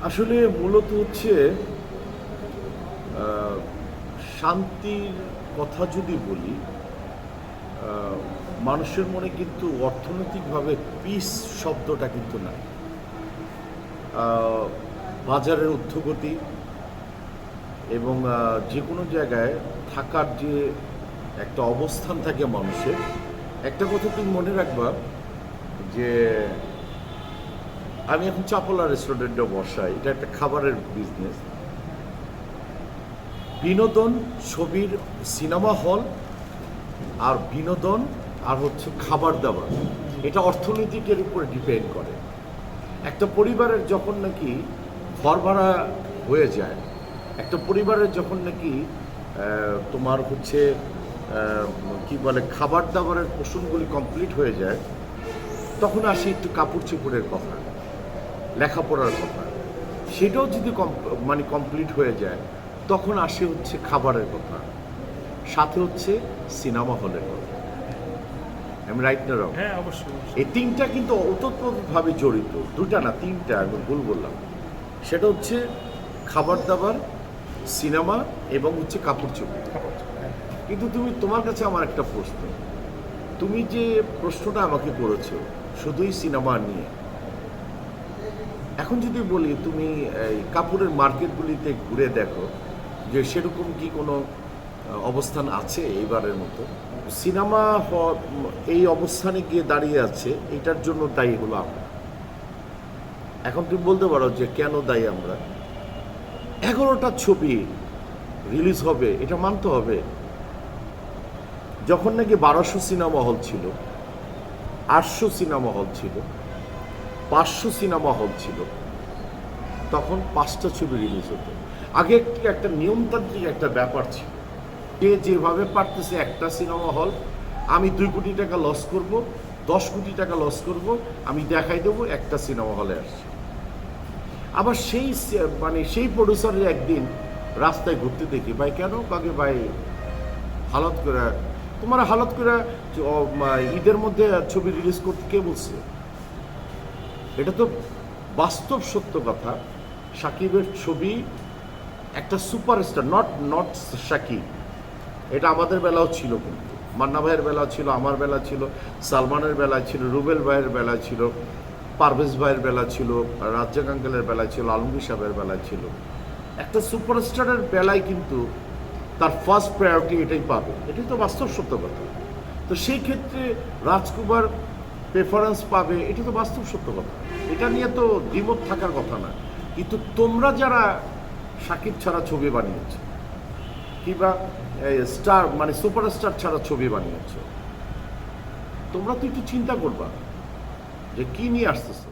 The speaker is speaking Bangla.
আসলে মূলত হচ্ছে শান্তির কথা যদি বলি, মানুষের মনে কিন্তু অর্থনৈতিকভাবে পিস শব্দটা কিন্তু নাই। বাজারের ঊর্ধ্বগতি এবং যে কোনো জায়গায় থাকার যে একটা অবস্থান থাকে মানুষের, একটা কথা তুমি মনে রাখবা যে আমি এখন চাপলা রেস্টুরেন্টে বসাই, এটা একটা খাবারের বিজনেস। বিনোদন, ছবির সিনেমা হল আর বিনোদন আর হচ্ছে খাবার দাবার, এটা অর্থনৈতিকের উপরে ডিপেন্ড করে। একটা পরিবারের যখন নাকি ঘর ভাড়া হয়ে যায়, একটা পরিবারের যখন নাকি তোমার হচ্ছে কি বলে খাবার দাবারের পোষণগুলি কমপ্লিট হয়ে যায়, তখন আসে একটু কাপড় চোপড়ের কথা, লেখাপড়ার কথা। সেটাও যদি কমপ্লিট হয়ে যায়, তখন আসে হচ্ছে খাবারের কথা, সাথে হচ্ছে সিনেমা হলের কথা। আমি রাইট না রং? হ্যাঁ, অবশ্যই। এই তিনটা কিন্তু ওতপ্রোতভাবে জড়িত। দুটা না, তিনটা, আমি ভুল বললাম। সেটা হচ্ছে খাবার দাবার, সিনেমা এবং হচ্ছে কাপড় চোপড়। হ্যাঁ। কিন্তু তোমার কাছে আমার একটা প্রশ্ন, তুমি যে প্রশ্নটা আমাকে করেছো শুধুই সিনেমা নিয়ে, এখন যদি বলি তুমি এই কাপড়ের মার্কেটগুলিতে ঘুরে দেখো যে সেরকম কি কোনো অবস্থান আছে এইবারের মতো? সিনেমা এই অবস্থানে গিয়ে দাঁড়িয়ে আছে, এটার জন্য দায়ী হলো আমরা। এখন তুমি বলতে পারো যে কেন দায়ী আমরা? 11টা ছবি রিলিজ হবে, এটা মানতে হবে। যখন নাকি 1200 সিনেমা হল ছিল, 800 সিনেমা হল ছিল, 500 সিনেমা হল ছিল, তখন 5টা ছবি রিলিজ হতো। আগে একটা নিয়মতান্ত্রিক একটা ব্যাপার ছিল, যে যেভাবে পারতেছে একটা সিনেমা হল, আমি 2 কোটি টাকা লস করব, 10 কোটি টাকা লস করব, আমি দেখাই দেবো একটা সিনেমা হলে আসছে। আবার সেই প্রডিউসারের একদিন রাস্তায় ঘুরতে দেখি, ভাই কেন কাকে ভাই হালত করে তোমার হালত করে ঈদের মধ্যে ছবি রিলিজ করতে কে বলছে? এটা তো বাস্তব সত্য কথা। সাকিবের ছবি একটা সুপারস্টার, নট সাকিব, এটা আমাদের বেলাও ছিল, কিন্তু মান্না ভাইয়ের বেলা ছিল, আমার বেলা ছিল, সালমানের বেলা ছিল, রুবেল ভাইয়ের বেলা ছিল, পারভেজ ভাইয়ের বেলা ছিল, রাজ্জাক আঙ্কেলের বেলায় ছিল, আলমগীর সাহেবের বেলায় ছিল। একটা সুপারস্টারের বেলায় কিন্তু তার ফার্স্ট প্রায়োরিটি এটাই পাবে, এটাই তো বাস্তব সত্য কথা। তো সেই ক্ষেত্রে রাজকুমার প্রেফারেন্স পাবে, এটা তো বাস্তব সত্য কথা। এটা নিয়ে তো দ্বিমত থাকার কথা না। কিন্তু তোমরা যারা সাকিব ছাড়া ছবি বানিয়েছ, কিংবা স্টার সুপারস্টার ছাড়া ছবি বানিয়েছ, তোমরা তো একটু চিন্তা করবা যে কি নিয়ে আসতেছে।